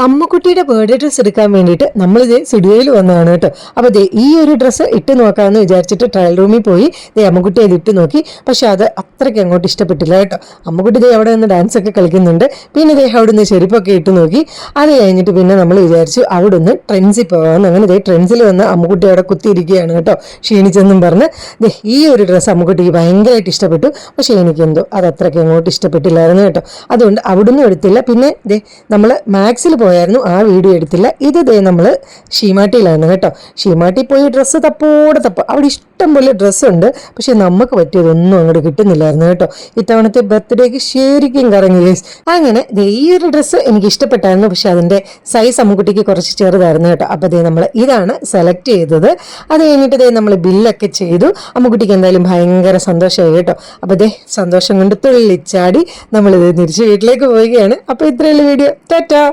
അമ്മക്കുട്ടിയുടെ birthday dress എടുക്കാൻ വേണ്ടിയിട്ട് നമ്മളിത് സ്റ്റുഡിയോയിൽ വന്നതാണ് കേട്ടോ. അപ്പോൾ ദേ ഈ ഒരു ഡ്രസ്സ് ഇട്ട് നോക്കാമെന്ന് വിചാരിച്ചിട്ട് ട്രയൽ റൂമിൽ പോയി ദേ അമ്മക്കുട്ടി അത് ഇട്ട് നോക്കി. പക്ഷെ അത് അത്രയ്ക്ക് അങ്ങോട്ട് ഇഷ്ടപ്പെട്ടില്ല കേട്ടോ. അമ്മക്കുട്ടി ദേ അവിടെ നിന്ന് ഡാൻസ് ഒക്കെ കളിക്കുന്നുണ്ട്. പിന്നെ ദേ അവിടെ നിന്ന് ചെരുപ്പൊക്കെ ഇട്ട് നോക്കി. അത് കഴിഞ്ഞിട്ട് പിന്നെ നമ്മൾ വിചാരിച്ചു അവിടെ നിന്ന് ട്രെൻഡ്സിൽ പോകാമെന്ന്. അങ്ങനെ ദേ ട്രെൻഡ്സിൽ വന്ന് അമ്മക്കുട്ടി അവിടെ കുത്തിയിരിക്കുകയാണ് കേട്ടോ, ക്ഷീണിച്ചെന്നും പറഞ്ഞ്. ദേ ഈ ഒരു ഡ്രസ്സ് അമ്മക്കുട്ടിക്ക് ഭയങ്കരമായിട്ട് ഇഷ്ടപ്പെട്ടു. പക്ഷേ എനിക്കെന്തോ അത് അത്രയ്ക്ക് അങ്ങോട്ട് ഇഷ്ടപ്പെട്ടില്ലായിരുന്നു കേട്ടോ. അതുകൊണ്ട് അവിടുന്ന് എടുത്തില്ല. പിന്നെ ദേ നമ്മൾ മാക്സിൽ പോയായിരുന്നു, ആ വീഡിയോ എടുത്തില്ല. ഇത് ദേ നമ്മൾ ഷീമാട്ടിയിലാണ് കേട്ടോ. ഷീമാട്ടിയിൽ പോയി ഡ്രസ്സ് തപ്പോടെ അവിടെ ഇഷ്ടം പോലെ ഡ്രസ്സുണ്ട്. പക്ഷെ നമുക്ക് പറ്റിയതൊന്നും അങ്ങോട്ട് കിട്ടുന്നില്ലായിരുന്നു കേട്ടോ. ഇത്തവണത്തെ ബർത്ത്ഡേക്ക് ശരിക്കും കറങ്ങി ഗൈസ്. അങ്ങനെ ദേ ഈ ഒരു ഡ്രസ്സ് എനിക്ക് ഇഷ്ടപ്പെട്ടായിരുന്നു. പക്ഷെ അതിൻ്റെ സൈസ് അമ്മുക്കുട്ടിക്ക് കുറച്ച് ചെറുതായിരുന്നു കേട്ടോ. അപ്പോൾ ദേ നമ്മൾ ഇതാണ് സെലക്ട് ചെയ്തത്. അത് കഴിഞ്ഞിട്ട് ദേ നമ്മൾ ബില്ലൊക്കെ ചെയ്തു. അമ്മുക്കുട്ടിക്ക് എന്തായാലും ഭയങ്കര സന്തോഷമായി കേട്ടോ. അപ്പോൾ ദേ സന്തോഷം കൊണ്ട് തുള്ളിച്ചാടി നമ്മളിത് തിരിച്ച് വീട്ടിലേക്ക് പോവുകയാണ്. അപ്പോൾ ഇത്രയുള്ള വീഡിയോ. ടാറ്റാ.